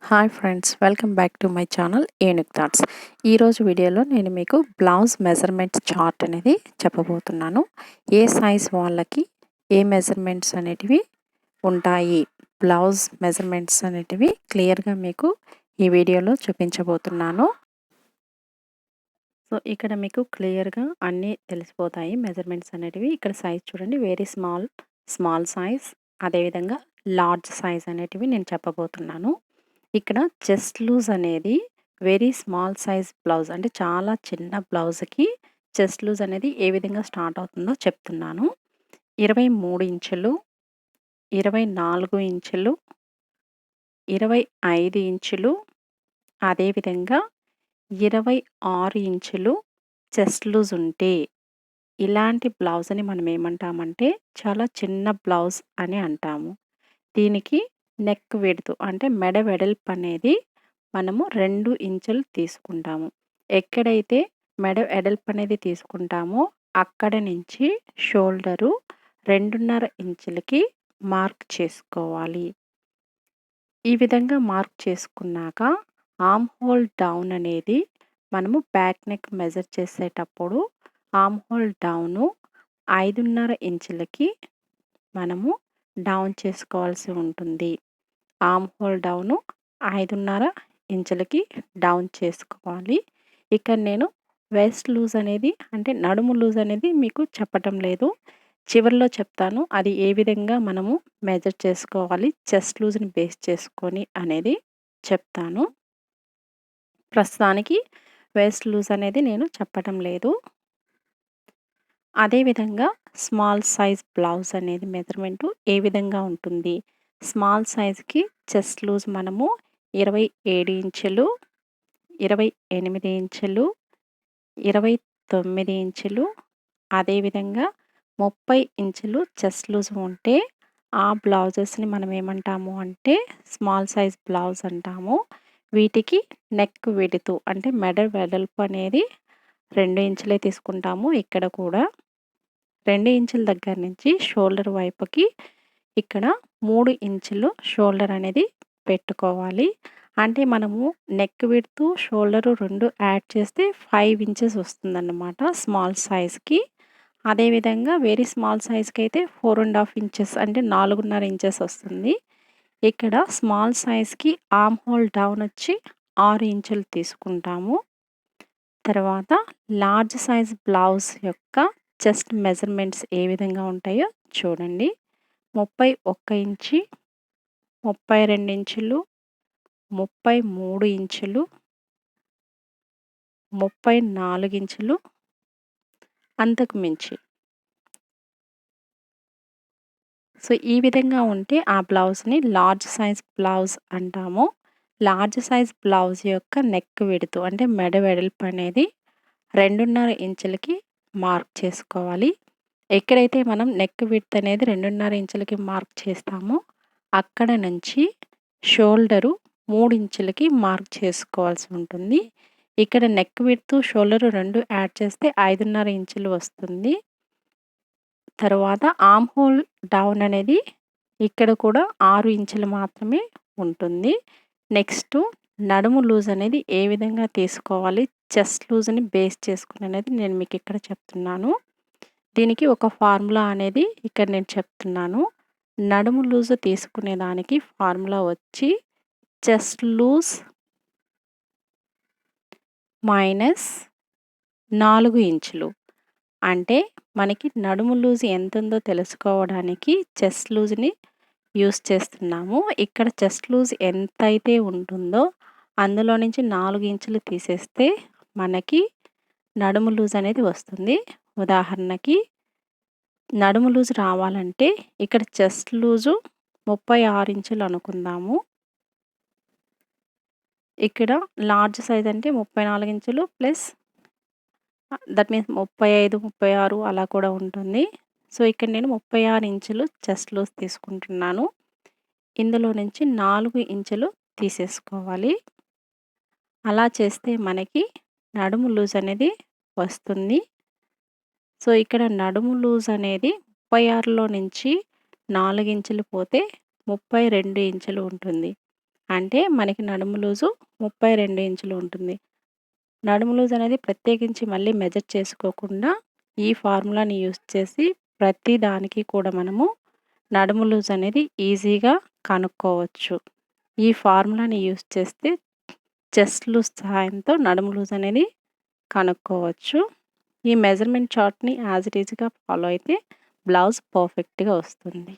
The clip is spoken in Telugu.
Hi friends, welcome back to my channel unique thoughts. ఈరోజు వీడియోలో నేను మీకు బ్లౌజ్ మెజర్మెంట్స్ చార్ట్ అనేది చెప్పబోతున్నాను. ఏ సైజ్ వాళ్ళకి ఏ మెజర్మెంట్స్ అనేటివి ఉంటాయి, బ్లౌజ్ మెజర్మెంట్స్ అనేటివి క్లియర్గా మీకు ఈ వీడియోలో చూపించబోతున్నాను. సో ఇక్కడ మీకు క్లియర్గా అన్నీ తెలిసిపోతాయి మెజర్మెంట్స్ అనేటివి. ఇక్కడ సైజ్ చూడండి, వెరీ స్మాల్ సైజ్, అదేవిధంగా లార్జ్ సైజ్ అనేటివి నేను చెప్పబోతున్నాను. ఇక్కడ చెస్ట్ లూజ్ అనేది వెరీ స్మాల్ సైజ్ బ్లౌజ్, అంటే చాలా చిన్న బ్లౌజ్కి చెస్ట్ లూజ్ అనేది ఏ విధంగా స్టార్ట్ అవుతుందో చెప్తున్నాను. 23 ఇంచులు, 24 ఇంచులు, 25 ఇంచులు, అదేవిధంగా 26 ఇంచులు చెస్ట్ లూజ్ ఉంటే ఇలాంటి బ్లౌజ్ని మనం ఏమంటామంటే చాలా చిన్న బ్లౌజ్ అని అంటాము. దీనికి నెక్ విడ్త్ అంటే మెడ వెడల్పు అనేది మనము 2 ఇంచులు తీసుకుంటాము. ఎక్కడైతే మెడ వెడల్పు అనేది తీసుకుంటామో అక్కడ నుంచి షోల్డరు 2.5 ఇంచులకి మార్క్ చేసుకోవాలి. ఈ విధంగా మార్క్ చేసుకున్నాక ఆర్మ్ హోల్ డౌన్ అనేది మనము బ్యాక్ నెక్ మెజర్ చేసేటప్పుడు ఆర్మ్ హోల్ డౌను 5.5 ఇంచులకి మనము డౌన్ చేసుకోవాల్సి ఉంటుంది. ఆర్మ్ హోల్ డౌను 5.5 ఇంచులకి డౌన్ చేసుకోవాలి. ఇక్కడ నేను వేస్ట్ లూజ్ అనేది అంటే నడుము లూజ్ అనేది మీకు చెప్పటం లేదు, చివరిలో చెప్తాను. అది ఏ విధంగా మనము మెజర్ చేసుకోవాలి చెస్ట్ లూజ్ని బేస్ చేసుకొని అనేది చెప్తాను. ప్రస్తుతానికి వేస్ట్ లూజ్ అనేది నేను చెప్పటం లేదు. అదేవిధంగా స్మాల్ సైజ్ బ్లౌజ్ అనేది మెజర్మెంటు ఏ విధంగా ఉంటుంది. స్మాల్ సైజ్కి చెస్ట్ లూజ్ మనము 27 ఇంచులు, 28 ఇంచులు, 29 ఇంచులు, అదేవిధంగా 30 ఇంచులు చెస్ట్ లూజ్ ఉంటే ఆ బ్లౌజెస్ని మనం ఏమంటాము అంటే స్మాల్ సైజ్ బ్లౌజ్ అంటాము. వీటికి నెక్ విడ్త్ అంటే మెడ వెడల్పు అనేది 2 ఇంచులే తీసుకుంటాము. ఇక్కడ కూడా 2 ఇంచుల దగ్గర నుంచి షోల్డర్ వైపుకి ఇక్కడ 3 ఇంచులు షోల్డర్ అనేది పెట్టుకోవాలి. అంటే మనము నెక్ విడ్త్ షోల్డరు 2 యాడ్ చేస్తే 5 ఇంచెస్ వస్తుందన్నమాట స్మాల్ సైజ్కి. అదేవిధంగా వెరీ స్మాల్ సైజ్కి అయితే 4.5 ఇంచెస్ అంటే 4.5 ఇంచెస్ వస్తుంది. ఇక్కడ స్మాల్ సైజ్కి ఆర్మ్ హోల్ డౌన్ వచ్చి 6 ఇంచులు తీసుకుంటాము. తర్వాత లార్జ్ సైజ్ బ్లౌజ్ యొక్క చెస్ట్ మెజర్మెంట్స్ ఏ విధంగా ఉంటాయో చూడండి. 31 ఇంచి, 32 ఇంచులు, 33 ఇంచులు, 34 ఇంచులు, అంతకు మించి. సో ఈ విధంగా ఉంటే ఆ బ్లౌజ్ని లార్జ్ సైజ్ బ్లౌజ్ అంటాము. లార్జ్ సైజ్ బ్లౌజ్ యొక్క నెక్ విడ్త్ అంటే మెడ వెడల్పు అనేది 2.5 ఇంచులకి మార్క్ చేసుకోవాలి. ఎక్కడైతే మనం నెక్ విడ్త్ అనేది 2.5 ఇంచులకి మార్క్ చేస్తామో అక్కడ నుంచి షోల్డరు 3 ఇంచులకి మార్క్ చేసుకోవాల్సి ఉంటుంది. ఇక్కడ నెక్ విడ్త్ షోల్డరు 2 యాడ్ చేస్తే 5.5 ఇంచులు వస్తుంది. తర్వాత ఆర్మ్ హోల్ డౌన్ అనేది ఇక్కడ కూడా 6 ఇంచులు మాత్రమే ఉంటుంది. నెక్స్ట్ నడుము లూజ్ అనేది ఏ విధంగా తీసుకోవాలి చెస్ట్ లూజ్ని బేస్ చేసుకుని అనేది నేను మీకు ఇక్కడ చెప్తున్నాను. దీనికి ఒక ఫార్ములా అనేది ఇక్కడ నేను చెప్తున్నాను. నడుము లూజ్ తీసుకునే దానికి ఫార్ములా వచ్చి చెస్ట్ లూజ్ మైనస్ 4 ఇంచులు. అంటే మనకి నడుము లూజ్ ఎంత ఉందో తెలుసుకోవడానికి చెస్ట్ లూజ్ని యూస్ చేస్తున్నాము. ఇక్కడ చెస్ట్ లూజ్ ఎంతైతే ఉంటుందో అందులో నుంచి 4 ఇంచులు తీసేస్తే మనకి నడుము లూజ్ అనేది వస్తుంది. ఉదాహరణకి నడుము లూజ్ రావాలంటే ఇక్కడ చెస్ట్ లూజు 36 ఇంచులు అనుకుందాము. ఇక్కడ లార్జ్ సైజ్ అంటే 34 ఇంచులు ప్లస్ దట్ మీన్స్ 35, 36 అలా కూడా ఉంటుంది. సో ఇక్కడ నేను 36 ఇంచులు చెస్ట్ లూజ్ తీసుకుంటున్నాను. ఇందులో నుంచి 4 ఇంచులు తీసేసుకోవాలి. అలా చేస్తే మనకి నడుము లూజ్ అనేది వస్తుంది. సో ఇక్కడ నడుము లూజ్ అనేది 36లో నుంచి 4 ఇంచులు పోతే 32 ఇంచులు ఉంటుంది. అంటే మనకి నడుము లూజు 32 ఇంచులు ఉంటుంది. నడుము లూజ్ అనేది ప్రత్యేకించి మళ్ళీ మెజర్ చేసుకోకుండా ఈ ఫార్ములాని యూజ్ చేసి ప్రతి దానికి కూడా మనము నడుము లూజ్ అనేది ఈజీగా కనుక్కోవచ్చు. ఈ ఫార్ములాని యూజ్ చేస్తే చెస్ట్ లూజ్ సహాయంతో నడుము లూజ్ అనేది కనుక్కోవచ్చు. ఈ మెజర్‌మెంట్ చార్ట్‌ని యాజ్ ఇట్ ఈజ్‌గా ఫాలో అయితే బ్లౌజ్ పర్ఫెక్ట్‌గా వస్తుంది.